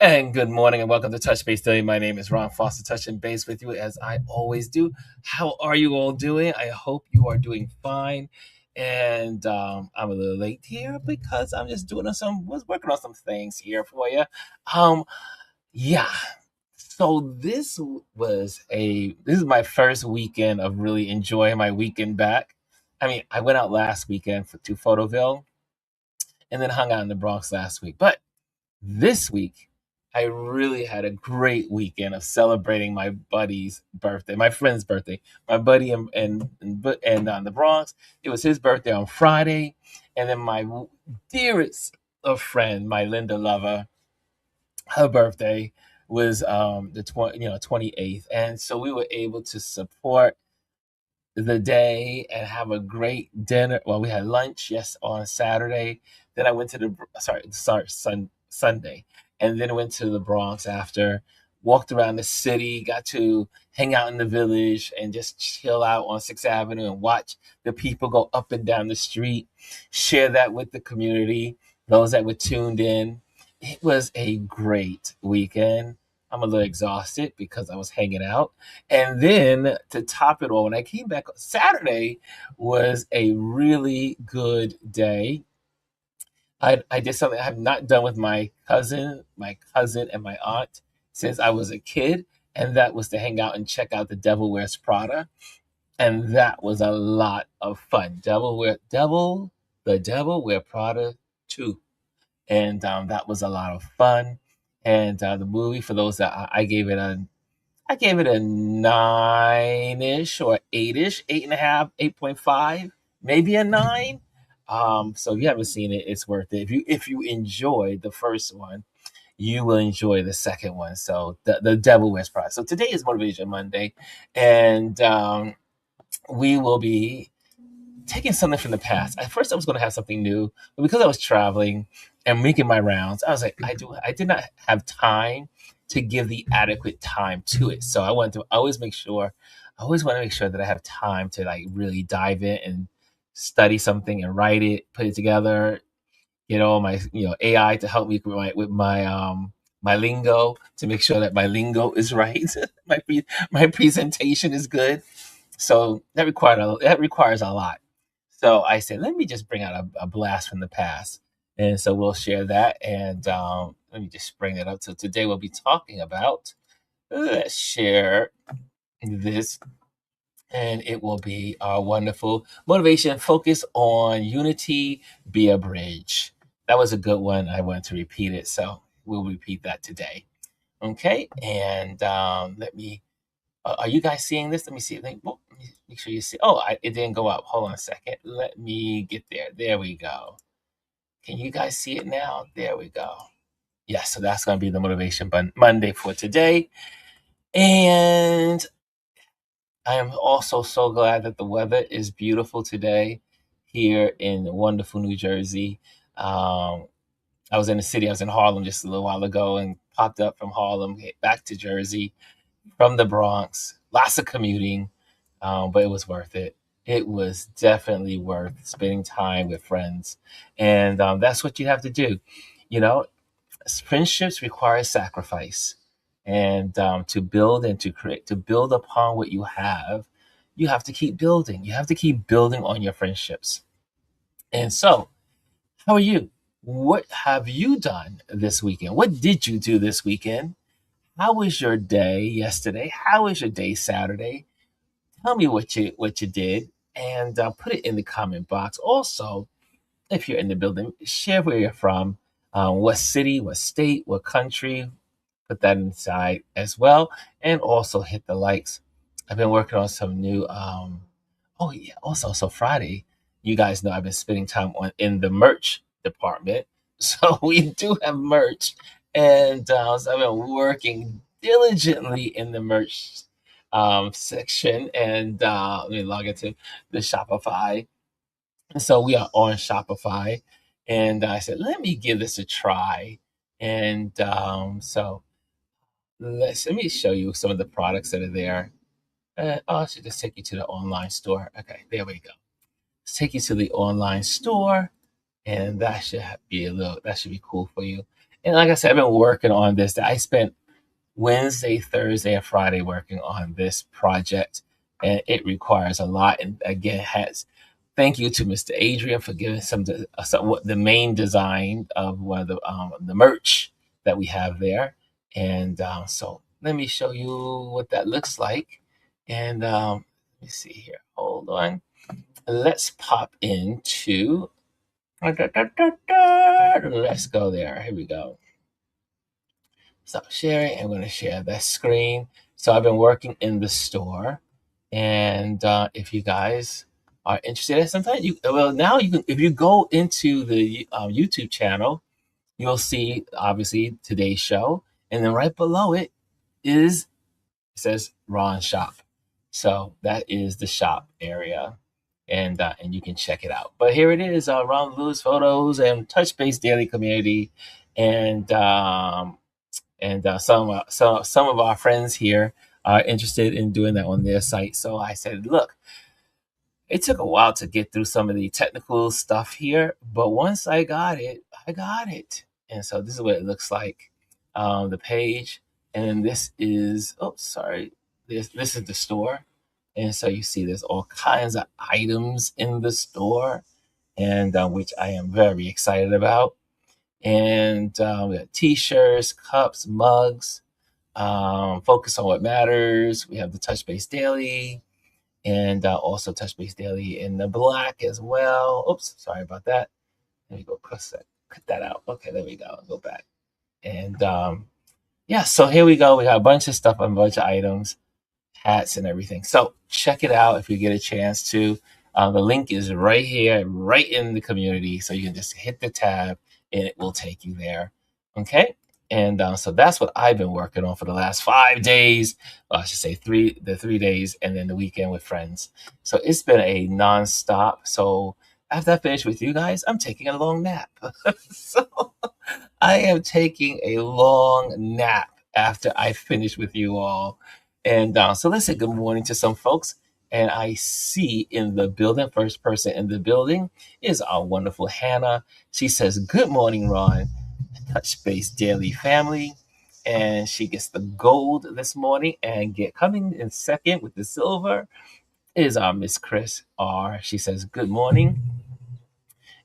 And good morning and welcome to Touch Base Daily. My name is Ron Foster, touching base with you as I always do. How are you all doing? I hope you are doing fine. And I'm a little late here because I'm just was working on some things here for you. Um, yeah. So this is my first weekend of really enjoying my weekend back. I mean, I went out last weekend to Photoville and then hung out in the Bronx last week. But this week, I really had a great weekend of celebrating my buddy's birthday, my friend's birthday. My buddy and on the Bronx, it was his birthday on Friday, and then my dearest of friend, my Linda lover, her birthday was the 28th, and so we were able to support the day and have a great dinner. Well, we had lunch, yes, on Saturday. Then I went to Sunday, and then went to the Bronx after. Walked around the city, got to hang out in the village and just chill out on Sixth Avenue and watch the people go up and down the street. Share that with the community, those that were tuned in. It was a great weekend. I'm a little exhausted because I was hanging out. And then to top it all, when I came back Saturday was a really good day. I did something I have not done with my cousin and my aunt since I was a kid, and that was to hang out and check out the Devil Wears Prada. And that was a lot of fun. The Devil Wear Prada 2. And that was a lot of fun. And the movie, for those that I gave it a nine-ish or eight-ish, 8.5, 8.5, maybe a nine. So if you haven't seen it, it's worth it. If you enjoyed the first one, you will enjoy the second one. So the Devil Wears Prada. So today is Motivation Monday, and we will be taking something from the past. At first, I was going to have something new, but because I was traveling and making my rounds, I was like, I did not have time to give the adequate time to it. So I always want to make sure that I have time to like really dive in and study something and write it, put it together. My AI to help me with my lingo to make sure that my lingo is right, my presentation is good. So that requires a lot. So I said, let me just bring out a blast from the past. And so we'll share that. And let me just bring it up. So today we'll be talking about, let's share this, and it will be our wonderful motivation focus on unity, be a bridge. That was a good one. I wanted to repeat it. So we'll repeat that today. Okay. And are you guys seeing this? Let me see. Let me make sure you see. Oh, it didn't go up. Hold on a second. Let me get there. There we go. Can you guys see it now? There we go. Yes, so that's going to be the Motivation Monday for today. And I am also so glad that the weather is beautiful today here in wonderful New Jersey. Um, I was in the city. I was in Harlem just a little while ago and popped up from Harlem, hit back to Jersey from the Bronx. Lots of commuting, but it was worth it. It was definitely worth spending time with friends, and that's what you have to do. You know, friendships require sacrifice, and to build and to build upon what you have to keep building. You have to keep building on your friendships. And so, how are you? What have you done this weekend? What did you do this weekend? How was your day yesterday? How was your day Saturday? Tell me what you did, and put it in the comment box. Also, if you're in the building, share where you're from, what city, what state, what country. Put that inside as well, and also hit the likes. I've been working on some new. Oh yeah, also so Friday, you guys know I've been spending time in the merch department, so we do have merch, and so I've been working diligently in the merch section, and let me log into the Shopify. So we are on Shopify, and I said, let me give this a try, and so let me show you some of the products that are there. I should just take you to the online store. Okay, there we go. Let's take you to the online store, and that should be cool for you. And like I said, I've been working on this. I spent Wednesday, Thursday, and Friday working on this project, and it requires a lot. And again, has thank you to Mr. Adrian for giving the main design of one of the merch that we have there. And so let me show you what that looks like. And let me see here. Hold on. Let's pop into. Let's go there. Here we go. Stop sharing. I'm going to share that screen. So I've been working in the store, and if you guys are interested, sometimes you well now you can if you go into the YouTube channel, you'll see obviously today's show, and then right below it says Ron Shop. So that is the shop area, and you can check it out. But here it is, Ron Lewis photos and Touch Base Daily Community, and some of our friends here are interested in doing that on their site. So I said, look, it took a while to get through some of the technical stuff here, but once I got it, I got it. And so this is what it looks like, the page, and this is sorry, this is the store, and so you see there's all kinds of items in the store, and which I am very excited about. And we have t-shirts, cups, mugs, focus on what matters. We have the Touch Base Daily, and also Touch Base Daily in the black as well. Oops, sorry about that. Let me go cut that out. Okay, there we go. Go back. And yeah, so here we go. We got a bunch of stuff, a bunch of items, hats and everything. So check it out if you get a chance to. The link is right here, right in the community. So you can just hit the tab and it will take you there. Okay. And so that's what I've been working on for the last 5 days. Well, I should say the 3 days, and then the weekend with friends. So it's been a nonstop. So after I finish with you guys, I'm taking a long nap. So I am taking a long nap after I finish with you all. And so let's say good morning to some folks. And I see in the building, first person in the building is our wonderful Hannah. She says, good morning, Ron, Touch Base Daily family. And she gets the gold this morning, and coming in second with the silver is our Miss Chris R. She says, good morning.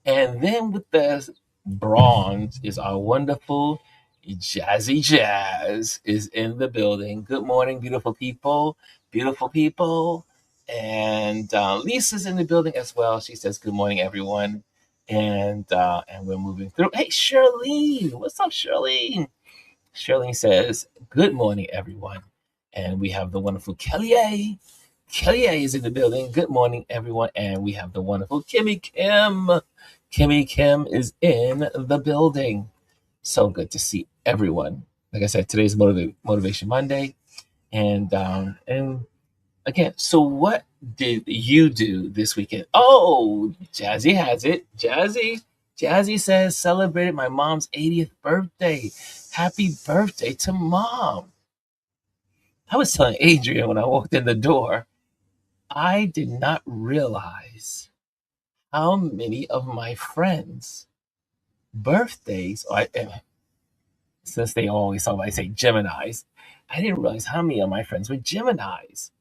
And then with the bronze is our wonderful Jazzy Jazz is in the building. Good morning, beautiful people, beautiful people. And Lisa's in the building as well. She says, good morning, everyone. And we're moving through. Hey, Charlene, what's up, Charlene? Charlene says, good morning, everyone. And we have the wonderful Kelly A. Kelly A is in the building. Good morning, everyone. And we have the wonderful Kimmy Kim. Kimmy Kim is in the building. So good to see everyone. Like I said, today's Motivation Monday. And again, so what did you do this weekend? Oh, Jazzy has it. Jazzy says, celebrated my mom's 80th birthday. Happy birthday to mom. I was telling Adrian when I walked in the door, I did not realize how many of my friends' birthdays, since they always talk about, I say Geminis, I didn't realize how many of my friends were Geminis.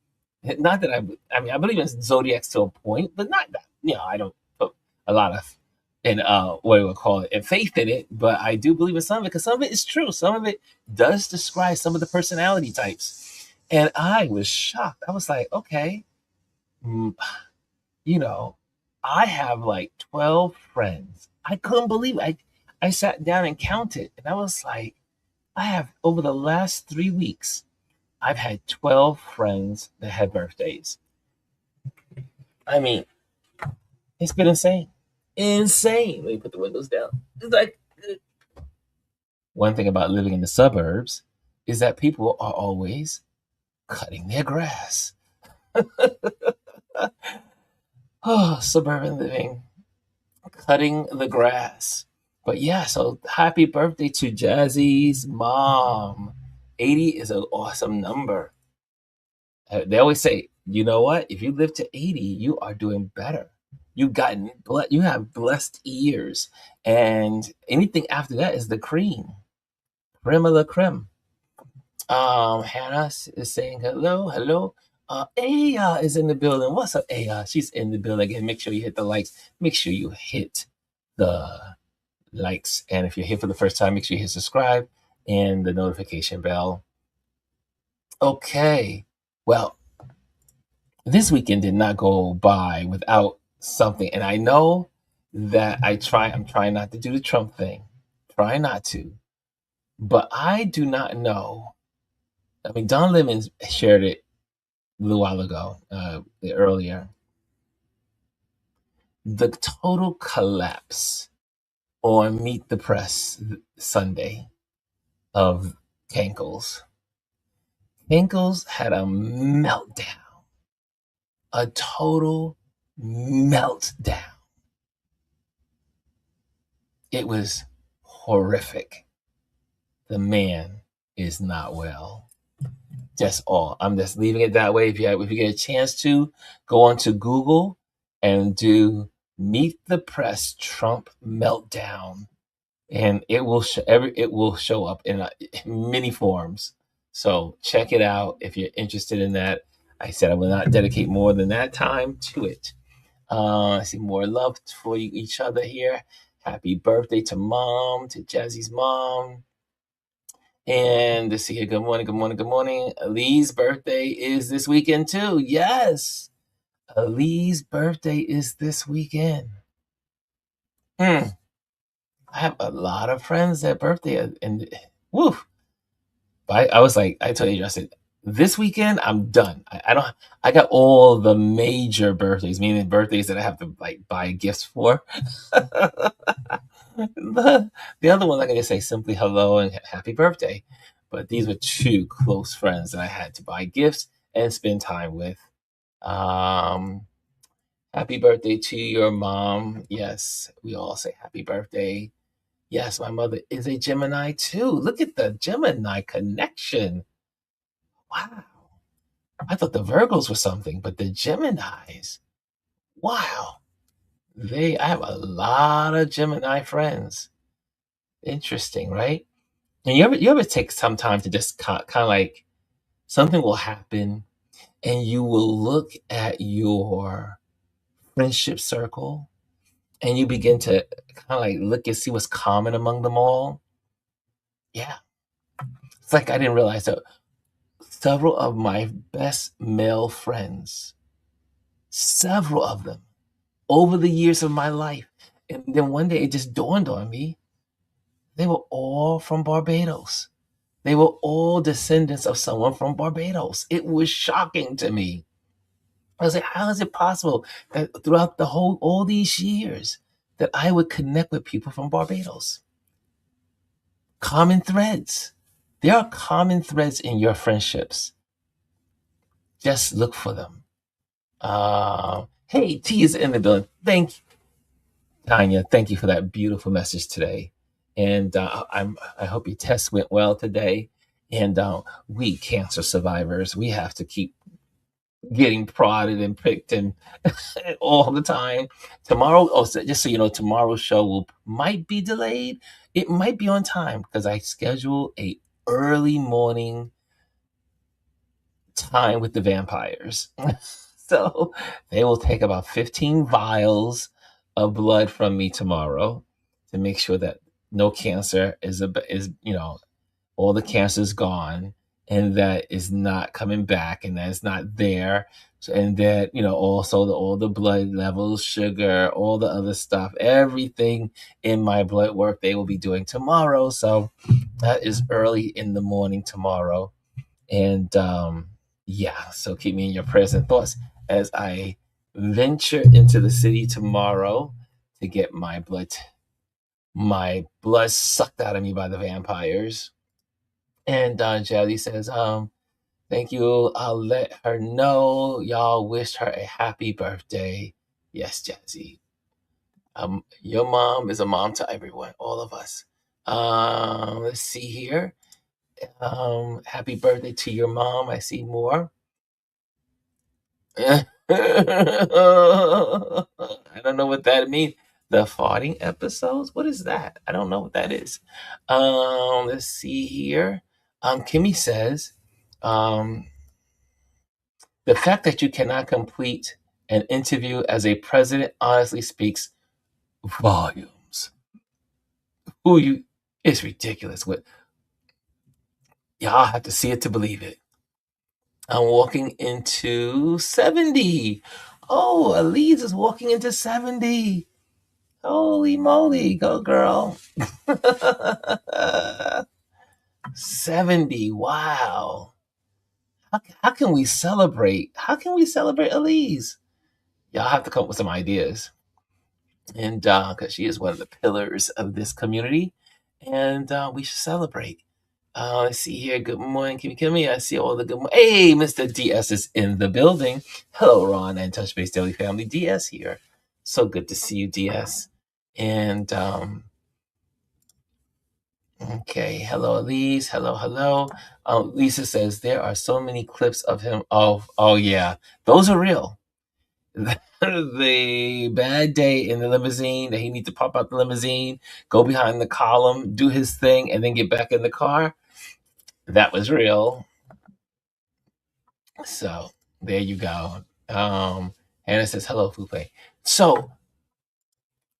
Not that I mean, I believe in zodiacs to a point, but not that, I don't put a lot of, in what we would call it, in faith in it, but I do believe in some of it because some of it is true. Some of it does describe some of the personality types. And I was shocked. I was like, okay, mm, you know, I have like 12 friends. I couldn't believe it. I sat down and counted, and I was like, I have over the last 3 weeks, I've had 12 friends that had birthdays. I mean, it's been insane. Insane. Let me put the windows down. It's like one thing about living in the suburbs is that people are always cutting their grass. Oh, suburban living, cutting the grass. But yeah, so happy birthday to Jazzy's mom. 80 is an awesome number. They always say, you know what? If you live to 80, you are doing better. You have blessed ears, and anything after that is the cream. creme de la creme. Hannah is saying hello, hello. Aya is in the building. What's up, Aya? She's in the building. And make sure you hit the likes. Make sure you hit the likes. And if you're here for the first time, make sure you hit subscribe and the notification bell. Okay. Well, this weekend did not go by without something. And I know that I'm trying not to do the Trump thing. Try not to. But I do not know. I mean, Don Lemon shared it a little while ago, earlier. The total collapse on Meet the Press Sunday of Cankles. Cankles had a meltdown, a total meltdown. It was horrific. The man is not well. Just all. I'm just leaving it that way. If you get a chance to go onto Google and do Meet the Press Trump meltdown, and it will show up in many forms. So check it out if you're interested in that. I said I will not dedicate more than that time to it. I see more love for each other here. Happy birthday to mom, to Jazzy's mom. And let's see here. Good morning, good morning, good morning. Lee's birthday is this weekend too. Yes. Lee's birthday is this weekend. I have a lot of friends that birthday and woo. I was like, I told you, I said, this weekend I'm done. I don't. I got all the major birthdays, meaning birthdays that I have to like buy gifts for. The other ones I can just say simply hello and happy birthday. But these were two close friends that I had to buy gifts and spend time with. Um, Happy birthday to your mom. Yes, we all say happy birthday. Yes, my mother is a Gemini too. Look at the Gemini connection. Wow. I thought the Virgos were something, but the Geminis, wow. I have a lot of Gemini friends. Interesting, right? And you ever take some time to just kind of like something will happen and you will look at your friendship circle and you begin to kind of like look and see what's common among them all. Yeah. It's like I didn't realize that several of my best male friends, several of them over the years of my life. And then one day it just dawned on me they were all from Barbados. They were all descendants of someone from Barbados. It was shocking to me. I was like, how is it possible that throughout all these years that I would connect with people from Barbados? Common threads. There are common threads in your friendships. Just look for them. Hey, T is in the building. Thank you, Tanya. Thank you for that beautiful message today. And I hope your test went well today. And we cancer survivors, we have to keep getting prodded and pricked and all the time. Tomorrow, just so you know, tomorrow's show might be delayed. It might be on time because I schedule a early morning time with the vampires. So they will take about 15 vials of blood from me tomorrow to make sure that no cancer is all the cancer is gone and that is not coming back and that is not there. So, and that, also all the blood levels, sugar, all the other stuff, everything in my blood work they will be doing tomorrow. So that is early in the morning tomorrow. And yeah, so keep me in your prayers and thoughts as I venture into the city tomorrow to get my blood sucked out of me by the vampires. And Jazzy says, thank you. I'll let her know. Y'all wished her a happy birthday. Yes, Jazzy. Your mom is a mom to everyone, all of us. Let's see here. Happy birthday to your mom. I see more. I don't know what that means. The farting episodes? What is that? I don't know what that is. Let's see here. Kimmy says, um, the fact that you cannot complete an interview as a president honestly speaks volumes. Who you? It's ridiculous. What y'all have to see it to believe it. I'm walking into 70. Oh, Elise is walking into 70. Holy moly, go girl. 70. Wow. How can we celebrate? How can we celebrate Elise? Y'all have to come up with some ideas. And because she is one of the pillars of this community, and we should celebrate. Let's see here. Good morning, Kimmy. I see all the good. Hey, Mr. DS is in the building. Hello, Ron and Touch Base Daily Family. DS here. So good to see you, DS. And okay, hello, Elise. Hello, hello. Lisa says there are so many clips of him. Oh yeah, those are real. The bad day in the limousine that he needs to pop out the limousine, go behind the column, do his thing, and then get back in the car. That was real. So there you go. Hannah says hello, Fupe. So,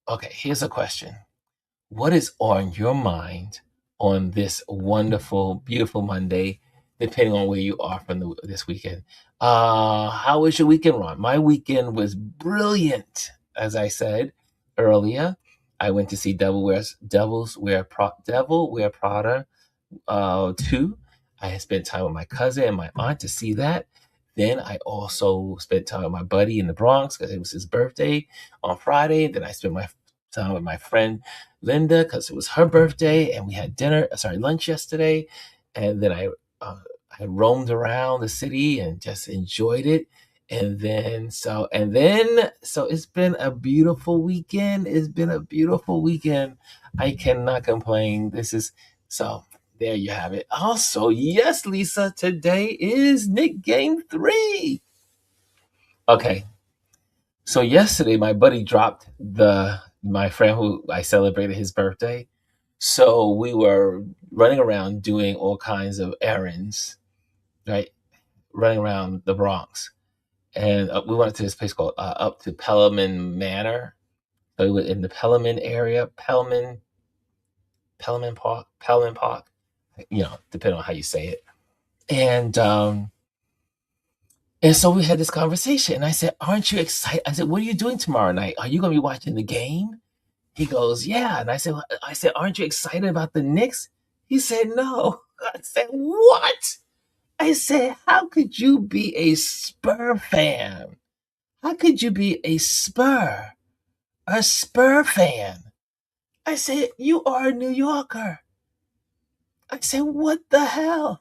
okay, here's a question. What is on your mind on this wonderful, beautiful Monday, depending on where you are from this weekend? How was your weekend, Ron? My weekend was brilliant, as I said earlier. I went to see Devil Wear Prada 2. I had spent time with my cousin and my aunt to see that. Then I also spent time with my buddy in the Bronx because it was his birthday on Friday. Then I spent my time with my friend Linda because it was her birthday, and we had lunch yesterday. And then uh, I roamed around the city and just enjoyed it. So it's been a beautiful weekend. It's been a beautiful weekend. I cannot complain. This is so there you have it. Also, yes, Lisa, today is Nick Game 3. Okay. So yesterday my buddy dropped my friend who I celebrated his birthday. So we were running around doing all kinds of errands, right? Running around the Bronx. And we went to this place called up to Pelham Manor. So we were in the Pelham area, Pelham Park, depending on how you say it. And so we had this conversation, and I said, "Aren't you excited?" I said, "What are you doing tomorrow night? Are you going to be watching the game?" He goes, "Yeah." And I said, "Aren't you excited about the Knicks?" He said, "No." I said, "What?" I said, "How could you be a Spur fan? How could you be a Spur fan?" I said, "You are a New Yorker." I said, "What the hell?"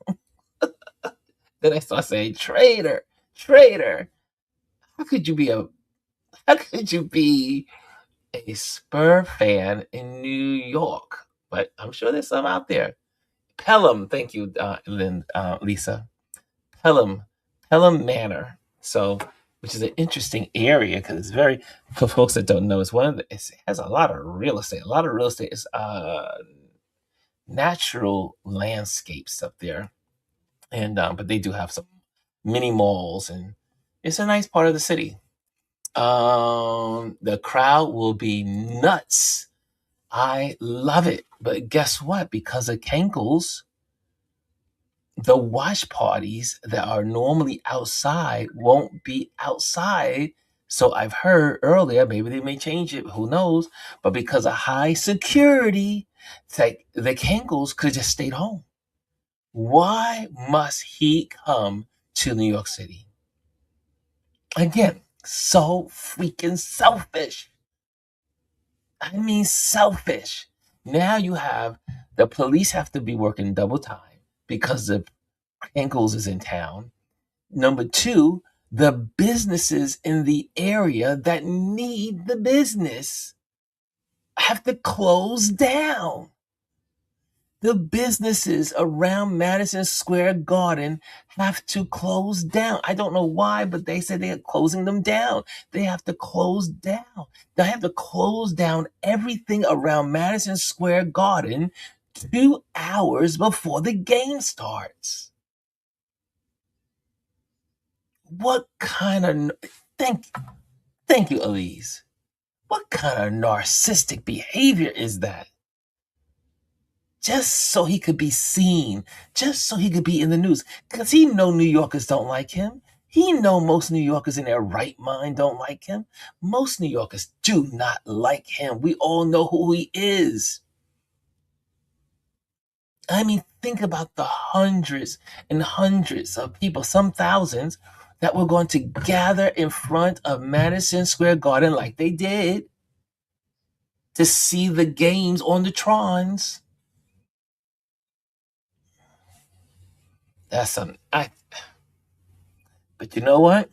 Then I started saying, "Traitor, traitor. How could you be a how could you be a Spur fan in New York?" But I'm sure there's some out there. Pelham, thank you, Lisa. Pelham, Pelham Manor. So, which is an interesting area because it's very, for folks that don't know, it has a lot of real estate. A lot of real estate is natural landscapes up there, and but they do have some mini malls, and it's a nice part of the city. The crowd will be nuts. I love it. But guess what? Because of Cankles, the watch parties that are normally outside won't be outside. So I've heard earlier, maybe they may change it, who knows? But because of high security, it's like the Cankles could have just stayed home. Why must he come to New York City? Again, so freaking selfish. I mean, selfish. Now you have the police have to be working double time because the Ankles is in town. Number two, the businesses in the area that need the business have to close down. The businesses around Madison Square Garden have to close down. I don't know why, but they said they're closing them down. They have to close down. They have to close down everything around Madison Square Garden 2 hours before the game starts. What kind of thank thank you, Elise. What kind of narcissistic behavior is that? Just so he could be seen, just so he could be in the news. Because he know New Yorkers don't like him. He know most New Yorkers in their right mind don't like him. Most New Yorkers do not like him. We all know who he is. I mean, think about the hundreds and hundreds of people, some thousands, that were going to gather in front of Madison Square Garden like they did to see the games on the Trons. That's something. But you know what?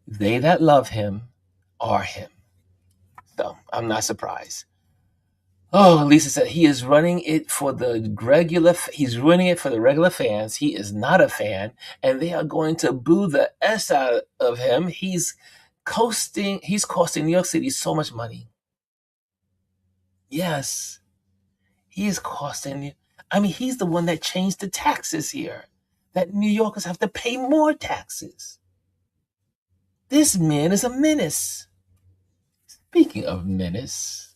They that love him are him. So I'm not surprised. Oh, Lisa said he is running it for the regular. He's running it for the regular fans. He is not a fan, and they are going to boo the s out of him. He's coasting. He's costing New York City so much money. Yes, he is costing. I mean, he's the one that changed the taxes here. That New Yorkers have to pay more taxes. This man is a menace. Speaking of menace,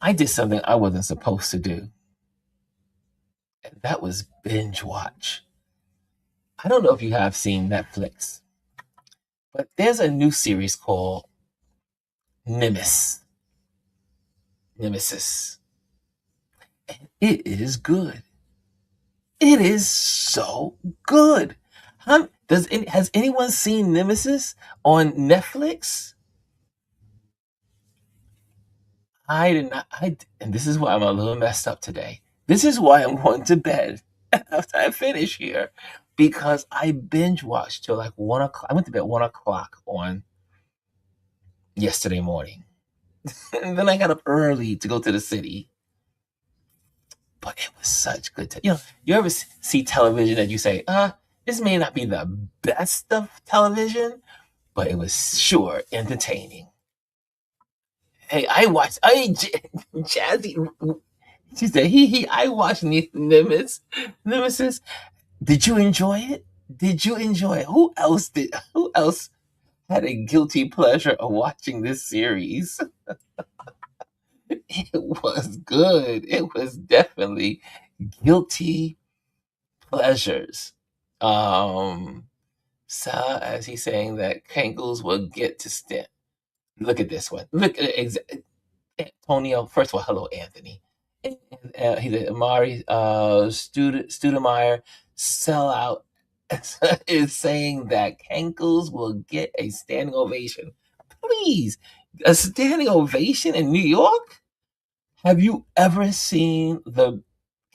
I did something I wasn't supposed to do, and that was binge watch. I don't know if you have seen Netflix, but there's a new series called Nemesis. Nemesis. It is good. It is so good. Has anyone seen Nemesis on Netflix? I did not. And this is why I'm a little messed up today. This is why I'm going to bed after I finish here, because I binge watched till like 1 o'clock. I went to bed 1 o'clock on yesterday morning, and then I got up early to go to the city. But it was such good. You ever see television that you say, this may not be the best of television, but it was sure entertaining. Hey, Jazzy. She said, I watched Nemesis. Did you enjoy it? Did you enjoy it? Who else had a guilty pleasure of watching this series? It was good. It was definitely guilty pleasures. So as he's saying that Kangles will get to stand. Look at this one. Look at Antonio. First of all, hello, Anthony. He said, Amari Studemeyer sellout is saying that Kankles will get a standing ovation. Please, a standing ovation in New York? Have you ever seen the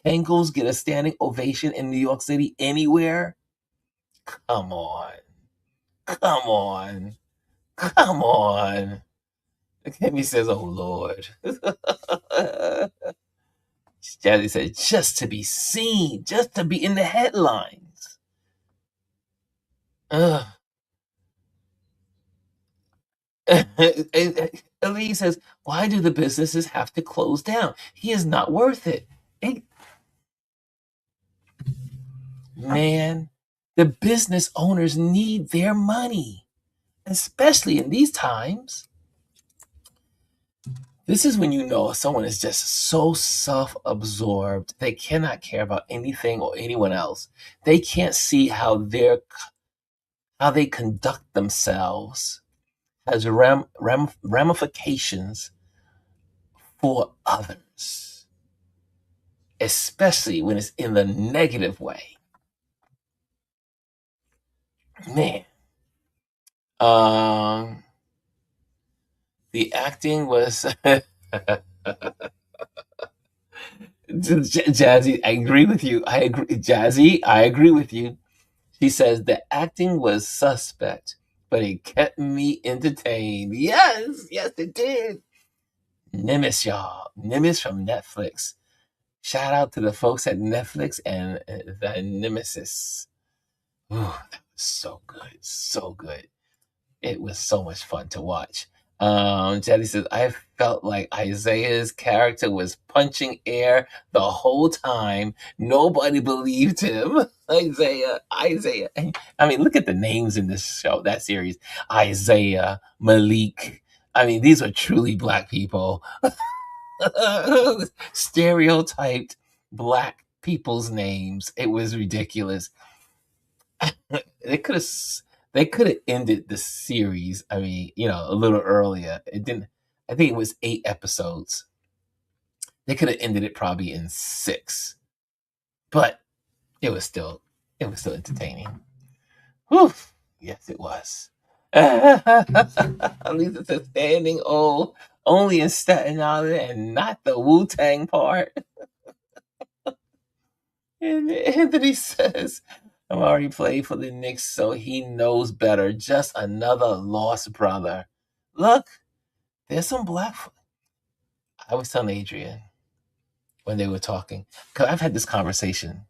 Kankles get a standing ovation in New York City anywhere? Come on. Come on. Come on. Kimmy says, oh Lord. Jazzy said, just to be seen, just to be in the headlines. Ugh. Elise says, why do the businesses have to close down? He is not worth it. Man, the business owners need their money, especially in these times. This is when you know someone is just so self-absorbed. They cannot care about anything or anyone else. They can't see how they conduct themselves has ramifications for others, especially when it's in the negative way. Man, the acting was Jazzy. I agree with you. I agree, Jazzy. I agree with you. She says the acting was suspect, but it kept me entertained. Yes, it did. Nimbus, y'all. Nimbus from Netflix. Shout out to the folks at Netflix and the Nemesis. Ooh, that was so good, so good. It was so much fun to watch. Jetty says, I felt like Isaiah's character was punching air the whole time. Nobody believed him. Isaiah. I mean, look at the names in this show, that series. Isaiah, Malik. I mean, these are truly black people. Stereotyped black people's names. It was ridiculous. They could have they could have ended the series. I mean, a little earlier. It didn't. I think it was 8 episodes. They could have ended it probably in 6, but it was still entertaining. Whew. Yes, it was. At least it's a standing O, only in Staten Island and not the Wu Tang part. And Anthony says, I'm already played for the Knicks, so he knows better. Just another lost brother. Look, there's some black. I was telling Adrian when they were talking, because I've had this conversation.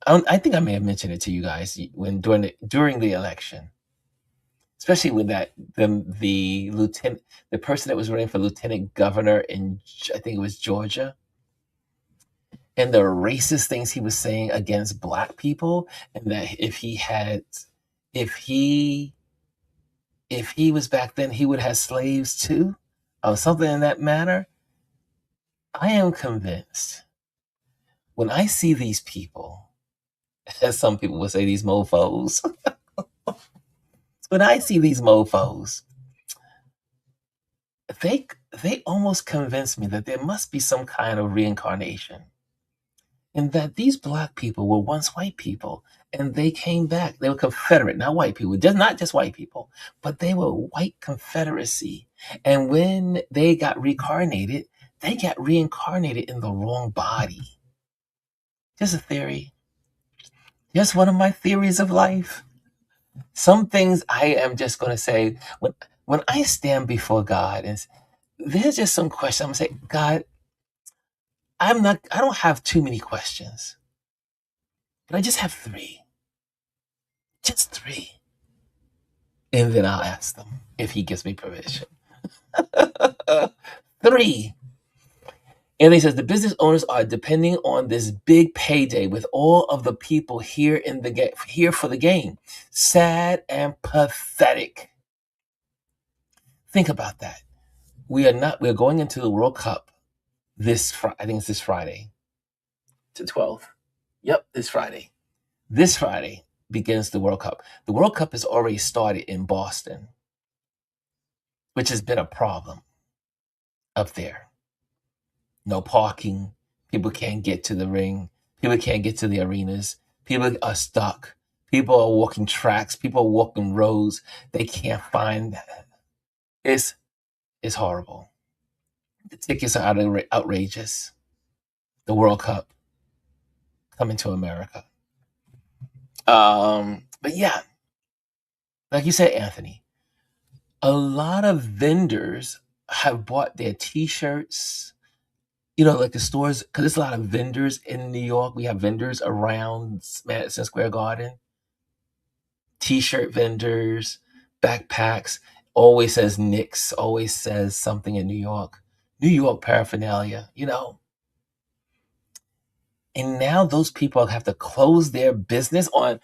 I think I may have mentioned it to you guys when during the election, especially with the lieutenant, the person that was running for lieutenant governor in, I think it was Georgia, and the racist things he was saying against black people, and that if he was back then, he would have slaves too, or something in that manner. I am convinced when I see these people, as some people would say, these mofos, when I see these mofos, they almost convince me that there must be some kind of reincarnation, and that these black people were once white people, and they came back. They were Confederate, not white people, just not just white people, but they were white Confederacy. And when they got reincarnated in the wrong body. Just a theory. Just one of my theories of life. Some things I am just going to say when I stand before God, and there's just some questions. I'm going to say, God, I don't have too many questions, but I just have 3. Just 3. And then I'll ask them if he gives me permission. 3. And he says the business owners are depending on this big payday with all of the people here here for the game. Sad and pathetic. Think about that. We're going into the World Cup I think it's this Friday, to 12th. Yep, this Friday. This Friday begins the World Cup. The World Cup has already started in Boston, which has been a problem up there. No parking. People can't get to the ring. People can't get to the arenas. People are stuck. People are walking tracks. People are walking roads. They can't find. It's horrible. The tickets are outrageous. The World Cup coming to America. But yeah, like you said, Anthony, a lot of vendors have bought their T-shirts. Like the stores, because there's a lot of vendors in New York. We have vendors around Madison Square Garden. T-shirt vendors, backpacks. Always says Knicks. Always says something in New York. New York paraphernalia. And now those people have to close their business on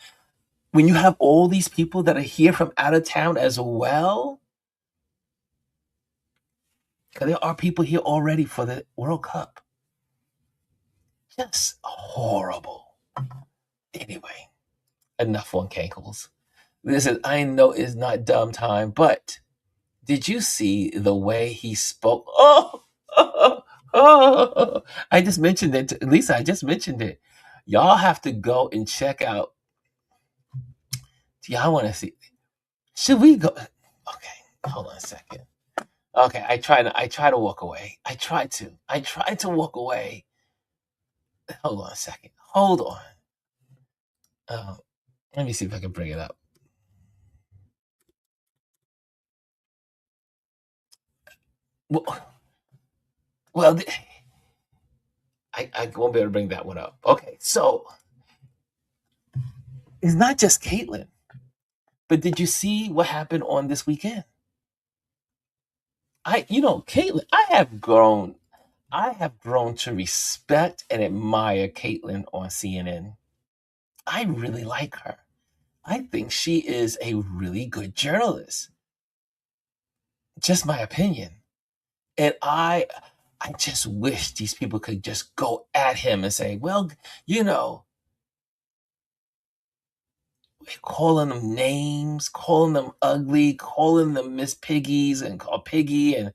when you have all these people that are here from out of town as well. Because there are people here already for the World Cup. Just horrible. Anyway, enough on Cankles. Listen, I know it's not dumb time, but did you see the way he spoke? Oh, I just mentioned it. Lisa, I just mentioned it. Y'all have to go and check out. Y'all want to see? Should we go? Okay, hold on a second. Okay, I try to walk away. I tried to walk away. Hold on a second. Hold on. Let me see if I can bring it up. Well, I won't be able to bring that one up. Okay, so it's not just Caitlyn, but did you see what happened on this weekend? Caitlyn, I have grown to respect and admire Caitlyn on CNN. I really like her. I think she is a really good journalist. Just my opinion. And I just wish these people could just go at him and say, well, you know, calling them names, calling them ugly, calling them Miss Piggies and call Piggy and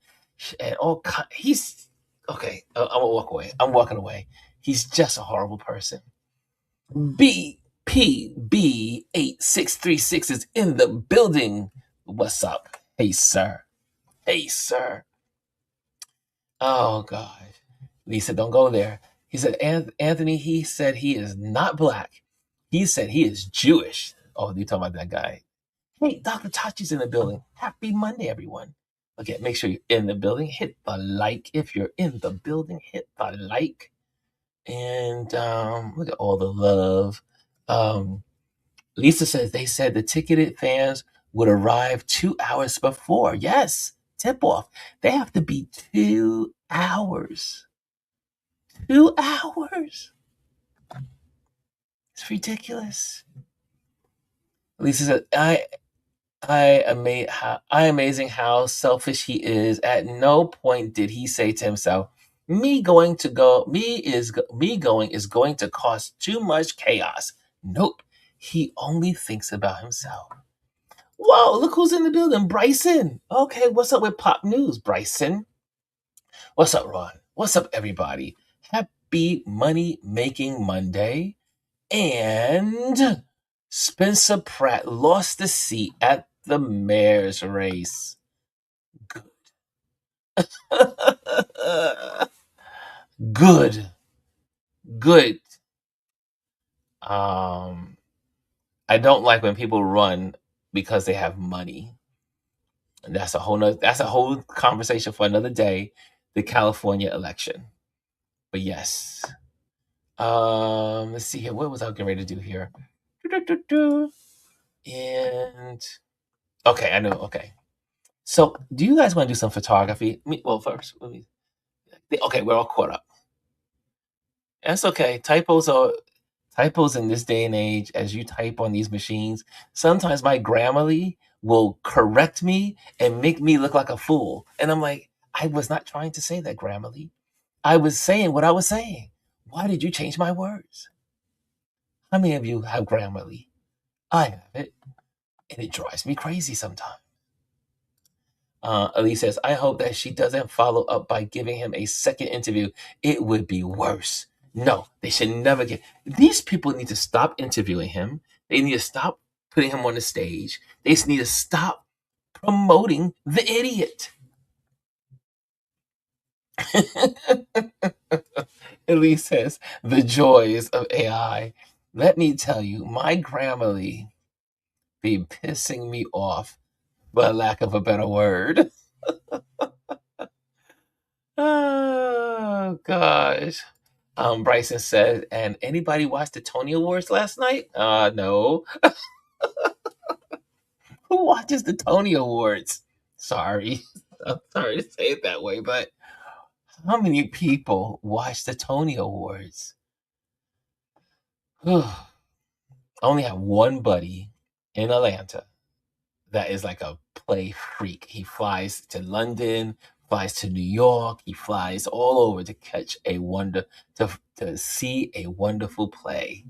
all. He's okay. I'm gonna walk away. I'm walking away. He's just a horrible person. BPB8636 is in the building. What's up? Hey, sir. Hey, sir. Oh, God. Lisa, don't go there. He said, Anthony, he said he is not black. He said he is Jewish. Oh, you talking about that guy. Hey, Dr. Tachi's in the building. Happy Monday, everyone. Okay, make sure you're in the building. Hit the like if you're in the building. Hit the like. And look at all the love. Lisa says they said the ticketed fans would arrive 2 hours before. Yes, tip off. They have to be 2 hours. 2 hours. It's ridiculous. Lisa said, I amazing how selfish he is. At no point did he say to himself, me going is going to cause too much chaos. Nope. He only thinks about himself. Whoa, look who's in the building. Bryson. Okay, what's up with Pop News, Bryson? What's up, Ron? What's up, everybody? Happy Money Making Monday. And Spencer Pratt lost the seat at the mayor's race. Good. Good. Good. I don't like when people run because they have money. And that's a whole conversation for another day, the California election. But yes. Let's see here. What was I getting ready to do here? And okay, I know. Okay. So, do you guys want to do some photography? Well, first, okay, we're all caught up. That's okay. Typos in this day and age. As you type on these machines, sometimes my Grammarly will correct me and make me look like a fool, and I'm like, I was not trying to say that, Grammarly. I was saying what I was saying. Why did you change my words? How many of you have Grammarly? I have it, and it drives me crazy sometimes. Elise says, I hope that she doesn't follow up by giving him a second interview. It would be worse. No, they should never get. These people need to stop interviewing him. They need to stop putting him on the stage. They just need to stop promoting the idiot. Elise says, the joys of AI. Let me tell you, my Grammarly be pissing me off, for lack of a better word. Oh gosh. Bryson said, and anybody watched the Tony Awards last night? No. Who watches the Tony Awards? Sorry. I'm sorry to say it that way, but how many people watch the Tony Awards? I only have one buddy in Atlanta that is like a play freak. He flies to London, flies to New York, he flies all over to catch to see a wonderful play.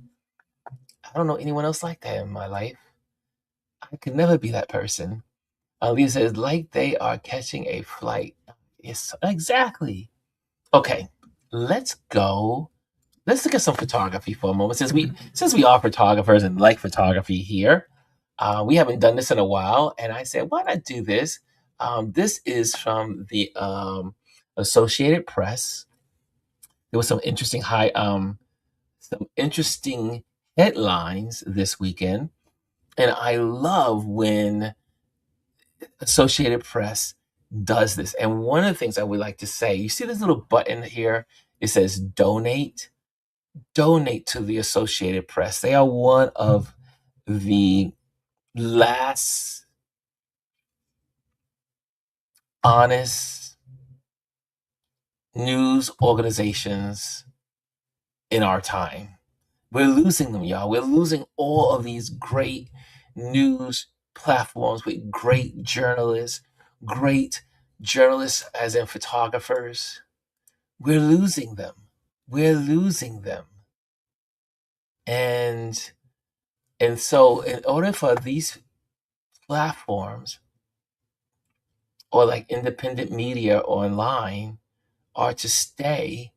I don't know anyone else like that in my life. I could never be that person. Lisa says, like they are catching a flight. Yes, exactly. Okay, let's go. Let's look at some photography for a moment. Since we are photographers and like photography here, we haven't done this in a while, and I said, why not do this? This is from the Associated Press. There was some interesting headlines this weekend, and I love when Associated Press does this. And one of the things I would like to say, you see this little button here? It says donate to the Associated Press. They are one of the last honest news organizations in our time. We're losing them, y'all. We're losing all of these great news platforms with great journalists as in photographers. We're losing them. We're losing them. And so in order for these platforms or like independent media online are to stay,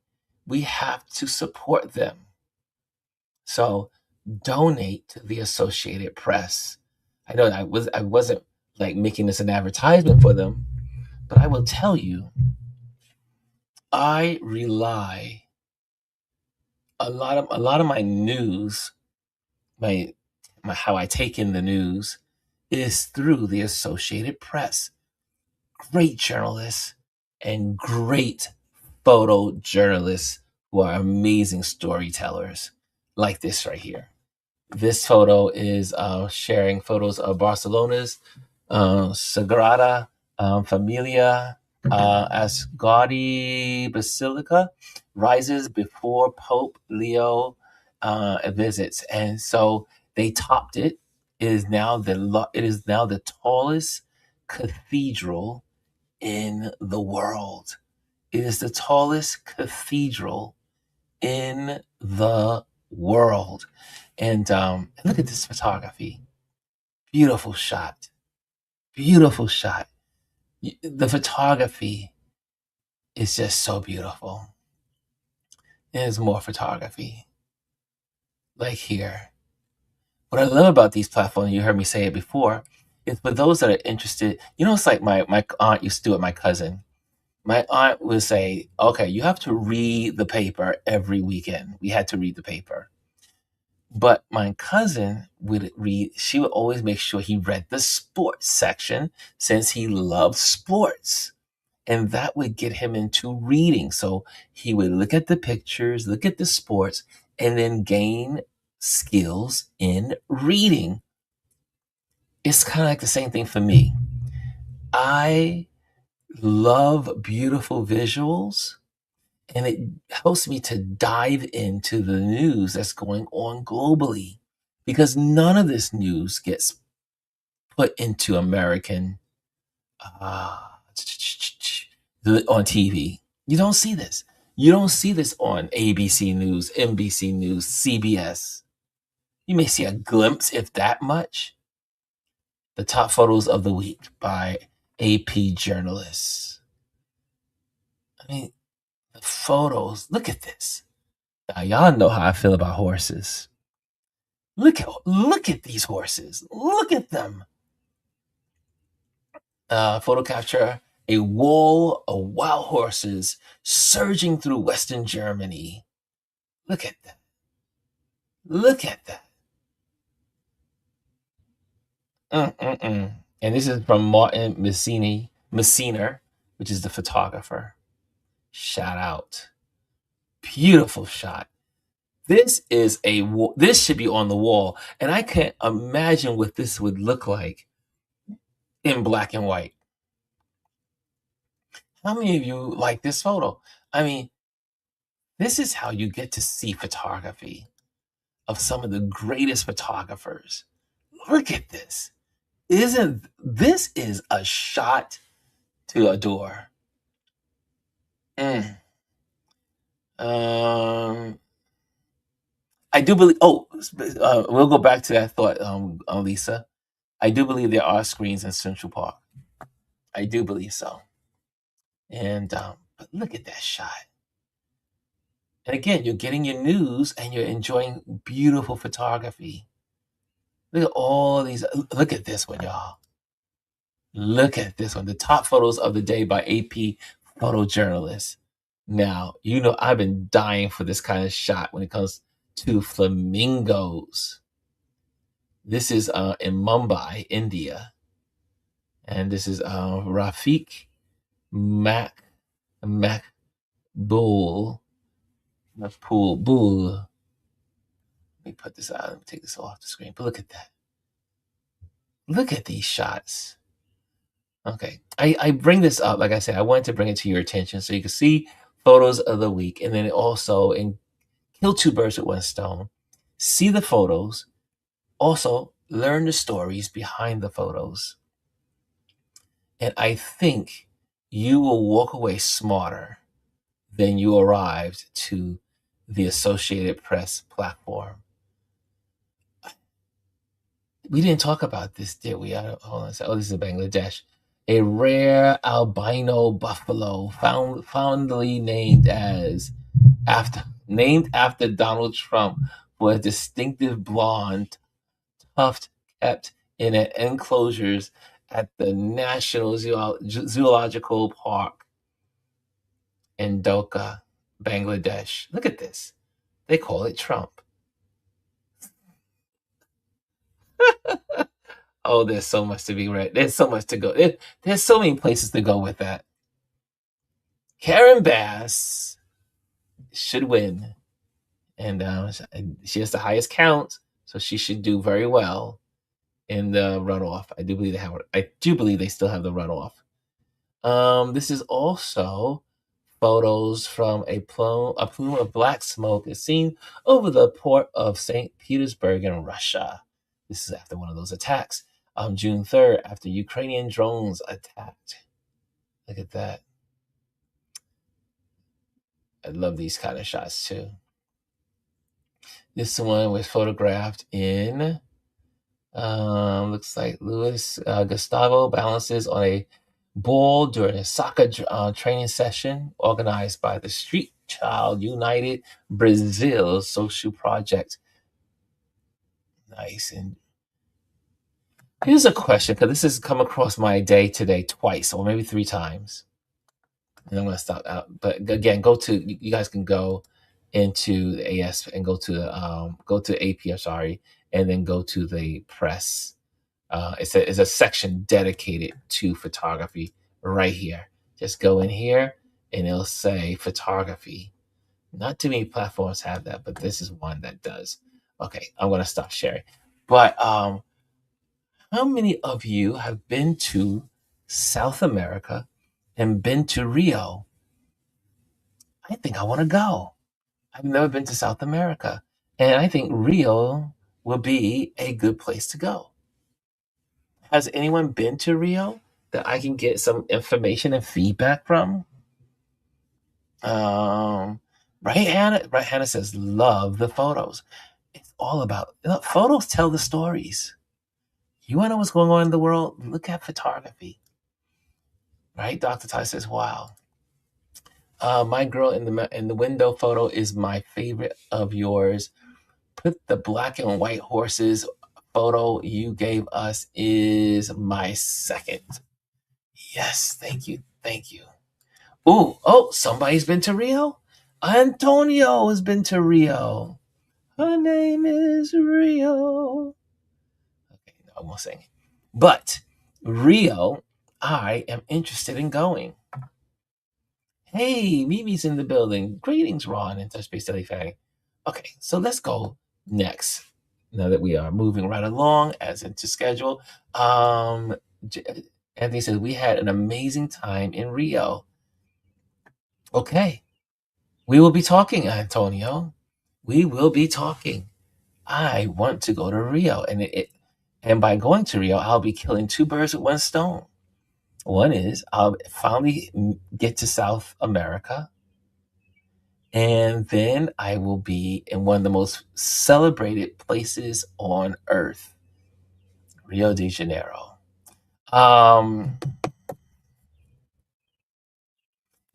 we have to support them. So donate to the Associated Press. I know I wasn't like making this an advertisement for them, but I will tell you, I rely a lot of my news, my how I take in the news is through the Associated Press. Great journalists and great photojournalists who are amazing storytellers, like this right here. This photo is sharing photos of Barcelona's Sagrada Familia as Gaudi Basilica rises before Pope Leo visits, and so they topped it. It is now the tallest cathedral in the world. It is the tallest cathedral in the world. And look at this photography. Beautiful shot. Beautiful shot. The photography is just so beautiful. There's more photography. Like here. What I love about these platforms, you heard me say it before, is for those that are interested, it's like my aunt used to do with my cousin. My aunt would say, okay, you have to read the paper every weekend. We had to read the paper. But my cousin would read, she would always make sure he read the sports section since he loved sports. And that would get him into reading. So he would look at the pictures, look at the sports, and then gain skills in reading. It's kind of like the same thing for me. I love beautiful visuals, and it helps me to dive into the news that's going on globally because none of this news gets put into American uh, on TV. You don't see this. You don't see this on ABC News, NBC News, CBS. You may see a glimpse, if that much. The top photos of the week by AP journalists. I mean, the photos. Look at this. Now, y'all know how I feel about horses. Look at these horses. Look at them. Photo capture a wall of wild horses surging through Western Germany. Look at that. Look at that. Mm-mm-mm. And this is from Martin Messiner, which is the photographer. Shout out. Beautiful shot. This should be on the wall, and I can't imagine what this would look like in black and white. How many of you like this photo? I mean, this is how you get to see photography of some of the greatest photographers. Look at this. Isn't this is a shot to adore? Mm. Um, I do believe. Oh, we'll go back to that thought, Lisa. I do believe there are screens in Central Park. I do believe so. And but look at that shot. And again, you're getting your news and you're enjoying beautiful photography. Look at all these. Look at this one, y'all. Look at this one. The top photos of the day by AP photojournalists. Now, I've been dying for this kind of shot when it comes to flamingos. This is in Mumbai, India. And this is Rafiq Makbul The pool, boo. Let me put this out. Let me take this off the screen. But look at that. Look at these shots. Okay. I bring this up, like I said, I wanted to bring it to your attention so you can see photos of the week and then also and kill two birds with one stone. See the photos. Also, learn the stories behind the photos. And I think you will walk away smarter than you arrived to the Associated Press platform. We didn't talk about this, did we? Hold on a second. Oh, this is Bangladesh. A rare albino buffalo fondly named after Donald Trump for a distinctive blonde tuft kept in an enclosures at the National Zoological Park in Dhaka, Bangladesh. Look at this. They call it Trump. Oh, there's so much to be read. There's so much to go. There's so many places to go with that. Karen Bass should win, and she has the highest count, so she should do very well in the runoff. I do believe they have. I do believe they still have the runoff. This is also photos from a plume of black smoke is seen over the port of St. Petersburg in Russia. This is after one of those attacks on June 3rd, after Ukrainian drones attacked. Look at that. I love these kind of shots too. This one was photographed in, looks like Luis Gustavo balances on a ball during a soccer training session organized by the Street Child United Brazil social project. Nice. And here's a question, because this has come across my day today twice, or maybe three times. And I'm going to stop out. But again, you guys can go into the AS and go to AP, I'm sorry, and then go to the press. It's a section dedicated to photography right here. Just go in here and it'll say photography. Not too many platforms have that, but this is one that does. Okay, I'm going to stop sharing. But how many of you have been to South America and been to Rio? I think I want to go. I've never been to South America, and I think Rio will be a good place to go. Has anyone been to Rio that I can get some information and feedback from? Um, right, Hannah? Right, Hannah says, love the photos. It's all about, photos tell the stories. You want to know what's going on in the world? Look at photography. Right? Dr. Ty says, wow. My girl in the window photo is my favorite of yours. Put the black and white horses photo you gave us is my second. Yes, thank you, thank you. Ooh, oh, somebody's been to Rio. Antonio has been to Rio. Her name is Rio. Okay, no, I won't sing. But Rio, I am interested in going. Hey, Mimi's in the building. Greetings, Ron and Touch Base Daily Fatty. Okay, so let's go next. Now that we are moving right along as into schedule, Anthony says we had an amazing time in Rio. Okay, we will be talking, Antonio. We will be talking. I want to go to Rio, and by going to Rio, I'll be killing two birds with one stone. One is I'll finally get to South America, and then I will be in one of the most celebrated places on earth, Rio de Janeiro. And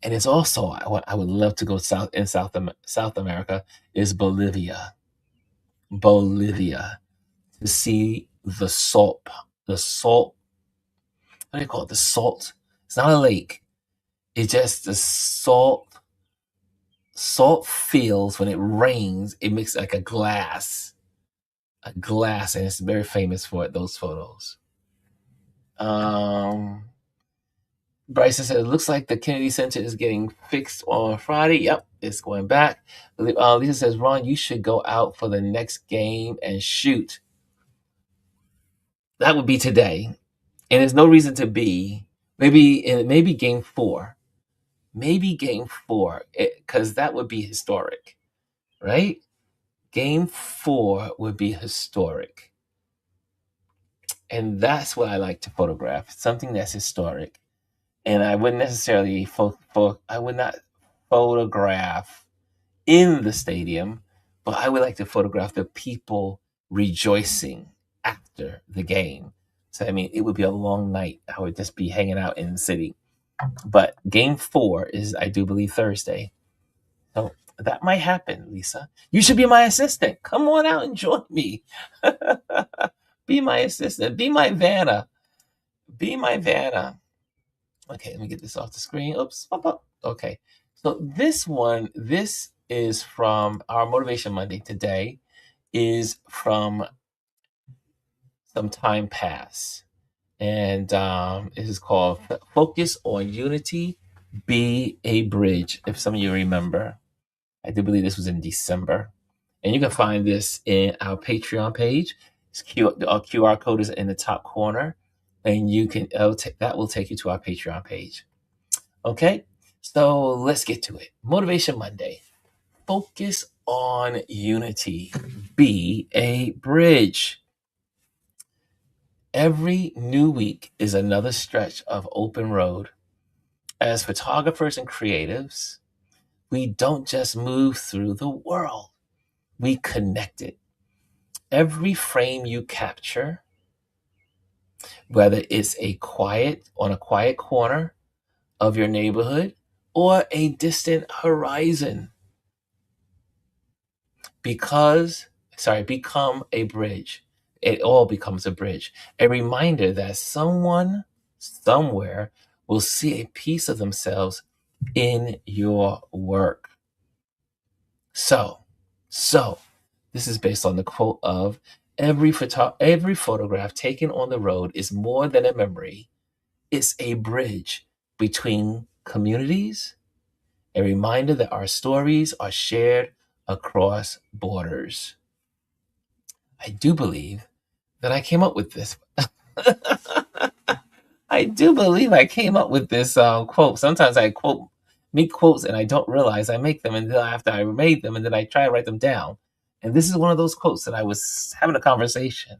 it's also I would love to go South America is Bolivia, to see the salt. What do you call it? The salt. It's not a lake. It's just the salt. Salt feels when it rains. It makes like a glass, and it's very famous for it, those photos. Bryson said, it looks like the Kennedy Center is getting fixed on Friday. Yep, It's going back. Lisa says, Ron, you should go out for the next game and shoot. That would be today. And there's no reason to be. Maybe game four. Maybe game four, because that would be historic, right? Game four would be historic. And that's what I like to photograph, something that's historic. And I wouldn't necessarily, I would not photograph in the stadium, but I would like to photograph the people rejoicing after the game. So, I mean, it would be a long night. I would just be hanging out in the city. But game four is, I do believe, Thursday. So that might happen, Lisa. You should be my assistant. Come on out and join me. Be my assistant. Be my Vanna. Be my Vanna. Okay, let me get this off the screen. Oops. Okay. So this is from our Motivation Monday today, is from some time past. And this is called Focus on Unity, Be a Bridge, if some of you remember. I do believe this was in December. And you can find this in our Patreon page. Our QR code is in the top corner, and that will take you to our Patreon page. Okay, so let's get to it. Motivation Monday. Focus on unity. Be a bridge. Every new week is another stretch of open road. As photographers and creatives, we don't just move through the world, we connect it. Every frame you capture, whether it's on a quiet corner of your neighborhood or a distant horizon, become a bridge. It all becomes a bridge. A reminder that someone somewhere will see a piece of themselves in your work. So, this is based on the quote of every photograph taken on the road is more than a memory. It's a bridge between communities, a reminder that our stories are shared across borders. I do believe that I came up with this. I do believe I came up with this quote. Sometimes I make quotes and I don't realize I make them until after I made them, and then I try to write them down. And this is one of those quotes that I was having a conversation.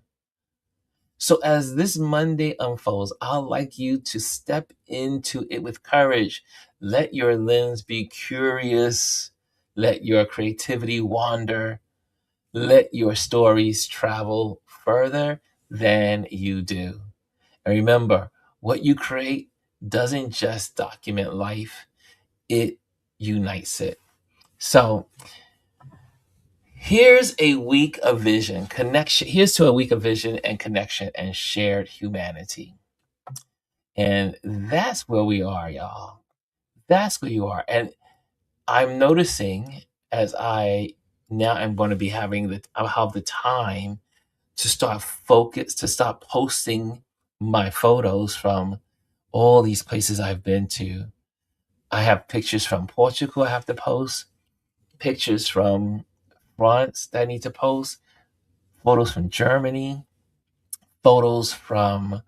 So as this Monday unfolds, I'd like you to step into it with courage. Let your lens be curious. Let your creativity wander. Let your stories travel further than you do. And remember, what you create doesn't just document life, it unites it. So here's a week of vision, connection. Here's to a week of vision and connection and shared humanity. And that's where we are, y'all. That's where you are. And I'm noticing as I now am going to be I'll have the time to start posting my photos from all these places I've been to. I have pictures from Portugal I have to post, pictures from France that I need to post, photos from Germany, photos from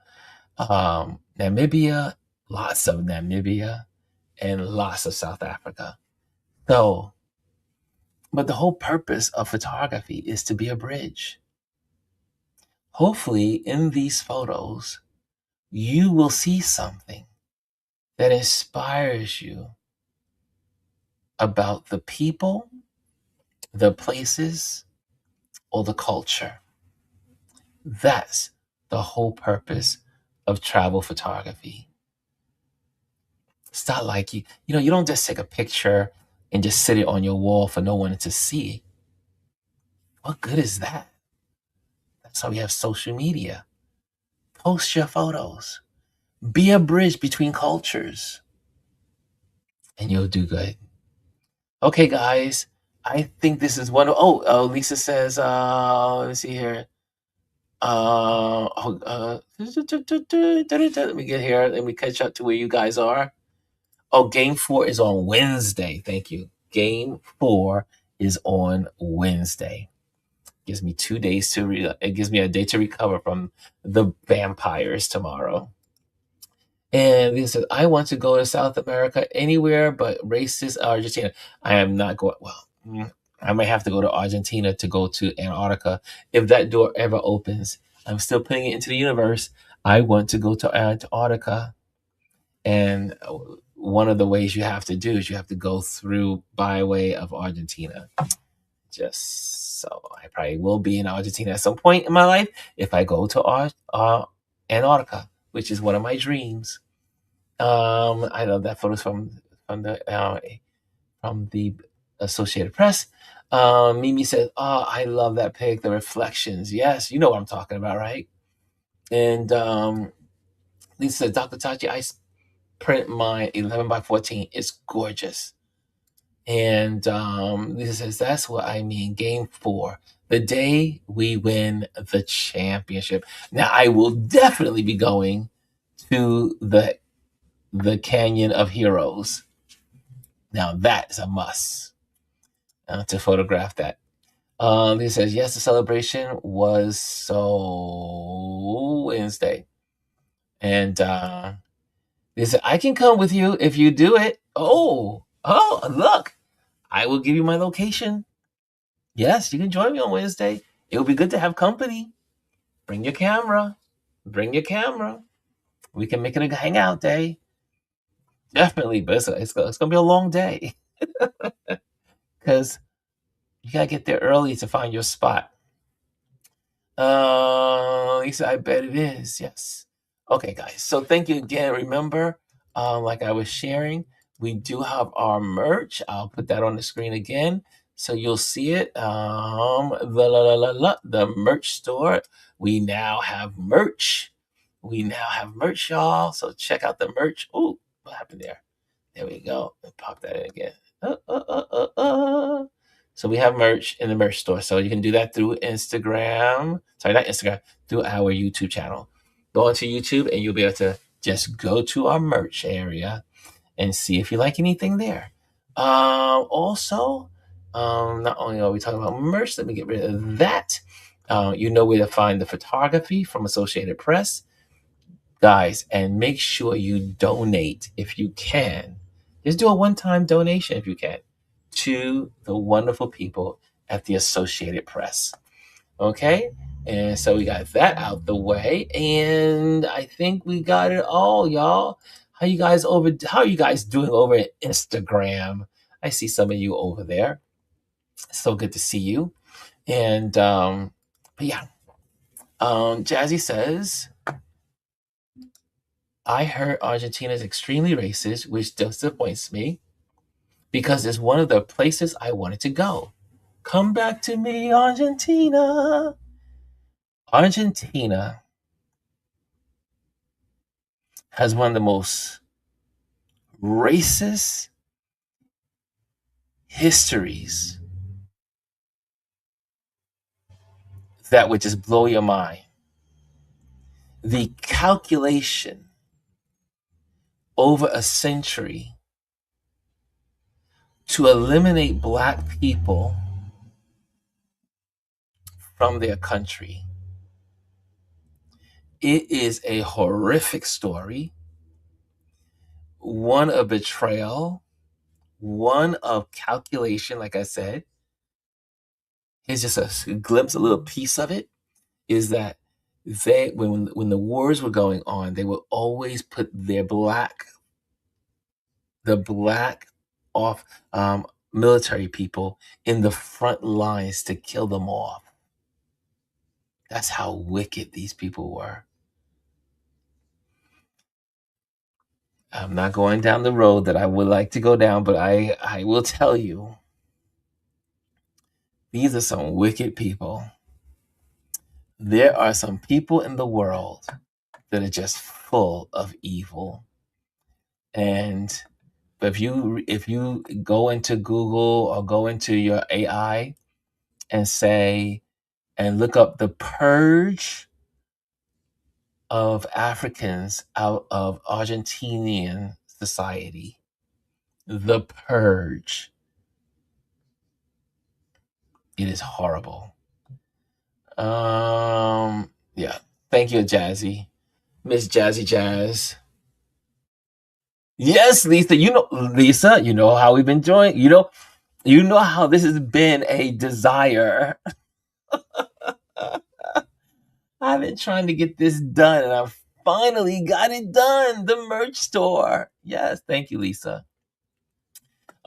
Namibia, lots of Namibia, and lots of South Africa. So, but the whole purpose of photography is to be a bridge. Hopefully, in these photos, you will see something that inspires you about the people, the places, or the culture. That's the whole purpose of travel photography. It's not like you don't just take a picture and just sit it on your wall for no one to see. What good is that? That's why we have social media. Post your photos. Be a bridge between cultures, and you'll do good. Okay, guys. I think this is one. Lisa says, let me see here. Let me get here. Let me catch up to where you guys are. Oh, game four is on Wednesday. Thank you. Game 4 is on Wednesday. Gives me 2 days to it gives me a day to recover from the vampires tomorrow. And he said, I want to go to South America anywhere but racist Argentina. I am not going. Well, I might have to go to Argentina to go to Antarctica if that door ever opens. I'm still putting it into the universe. I want to go to Antarctica. And one of the ways you have to do is you have to go through by way of Argentina. Just so I probably will be in Argentina at some point in my life if I go to Antarctica, which is one of my dreams. I love that photos from the Associated Press. Mimi says, "Oh, I love that pic. The reflections. Yes, you know what I'm talking about, right?" And Lisa says, "Dr. Tachi, I print mine 11 by 14. It's gorgeous." And Lisa says, "That's what I mean. Game 4, the day we win the championship." Now, I will definitely be going to the Canyon of Heroes. Now that is a must to photograph that. He says, yes, the celebration was so Wednesday. And he said, I can come with you if you do it. Oh, look, I will give you my location. Yes, you can join me on Wednesday. It will be good to have company. Bring your camera. Bring your camera. We can make it a hangout day. Definitely, but it's going to be a long day because you got to get there early to find your spot. Lisa, I bet it is. Yes. Okay, guys. So thank you again. Remember, like I was sharing, we do have our merch. I'll put that on the screen again, so you'll see it. The merch store. We now have merch. We now have merch, y'all. So check out the merch. Ooh, what happened there? There we go. Pop that in again. So we have merch in the merch store. So you can do that through Instagram. Sorry, not Instagram, through our YouTube channel. Go onto YouTube and you'll be able to just go to our merch area and see if you like anything there. Also, not only are we talking about merch, let me get rid of that. You know where to find the photography from Associated Press. Guys, and make sure you donate if you can. Just do a one-time donation if you can to the wonderful people at the Associated Press. Okay? And so we got that out the way. And I think we got it all, y'all. How are you guys doing over at Instagram? I see some of you over there. So good to see you. And but yeah. Jazzy says, I heard Argentina is extremely racist, which disappoints me because it's one of the places I wanted to go. Come back to me, Argentina. Argentina has one of the most racist histories that would just blow your mind. The calculation over a century to eliminate black people from their country. It is a horrific story, one of betrayal, one of calculation, like I said. It's just a glimpse, a little piece of it, is that when the wars were going on, they would always put the black off military people in the front lines to kill them off. That's how wicked these people were. I'm not going down the road that I would like to go down, but I will tell you, these are some wicked people. There are some people in the world that are just full of evil. And if you go into Google or go into your AI and say and look up the purge of Africans out of Argentinian society, the purge. It is horrible. Yeah. Thank you, Jazzy. Miss Jazzy Jazz. Yes, Lisa. Lisa, you know how we've been doing. You know how this has been a desire. I've been trying to get this done, and I finally got it done. The merch store. Yes, thank you, Lisa.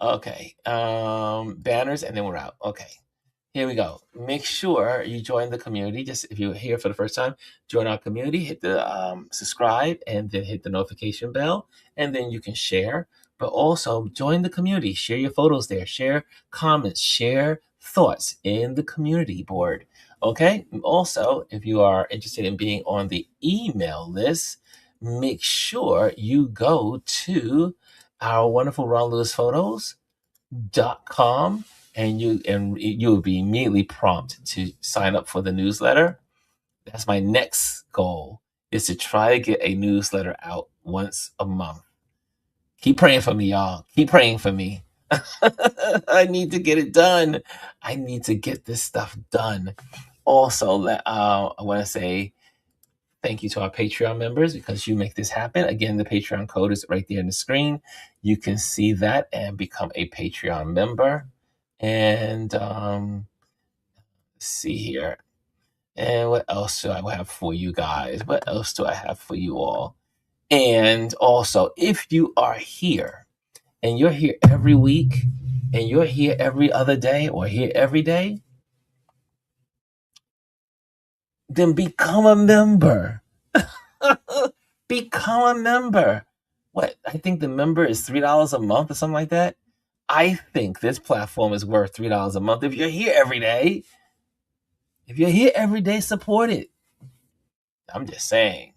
Okay. Banners, and then we're out. Okay. Here we go. Make sure you join the community. Just if you're here for the first time, join our community, hit the subscribe, and then hit the notification bell, and then you can share. But also join the community. Share your photos there. Share comments. Share thoughts in the community board. Okay. Also, if you are interested in being on the email list, make sure you go to our wonderful Ron Lewis Photos.com, and you will be immediately prompted to sign up for the newsletter. That's my next goal, is to try to get a newsletter out once a month. Keep praying for me, y'all. Keep praying for me. I need to get it done. I need to get this stuff done. Also, I want to say thank you to our Patreon members, because you make this happen. Again, the Patreon code is right there on the screen. You can see that and become a Patreon member. And let's see here. And what else do I have for you guys? What else do I have for you all? And also, if you are here and you're here every week and you're here every other day or here every day, then become a member. Become a member. What? I think the member is $3 a month or something like that. I think this platform is worth $3 a month. If you're here every day, support it. I'm just saying.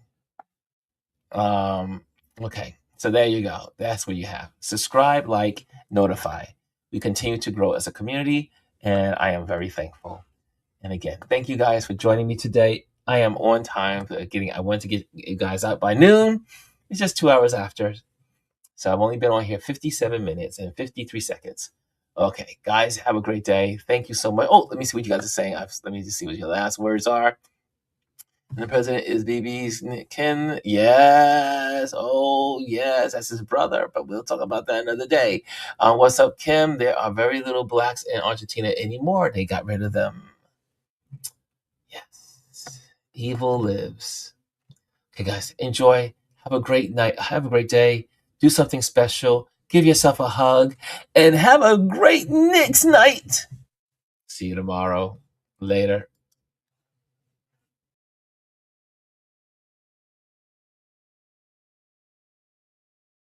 Okay, so there you go. That's what you have. Subscribe, like, notify. We continue to grow as a community, and I am very thankful. And again, thank you guys for joining me today. I am on time for I wanted to get you guys out by noon. It's just 2 hours after. So I've only been on here 57 minutes and 53 seconds. Okay, guys, have a great day. Thank you so much. Oh, let me see what you guys are saying. Let me just see what your last words are. And the president is BB's Ken. Yes. Oh, yes. That's his brother. But we'll talk about that another day. What's up, Kim? There are very little blacks in Argentina anymore. They got rid of them. Yes. Evil lives. Okay, guys, enjoy. Have a great night. Have a great day. Do something special. Give yourself a hug. And have a great next night. See you tomorrow. Later.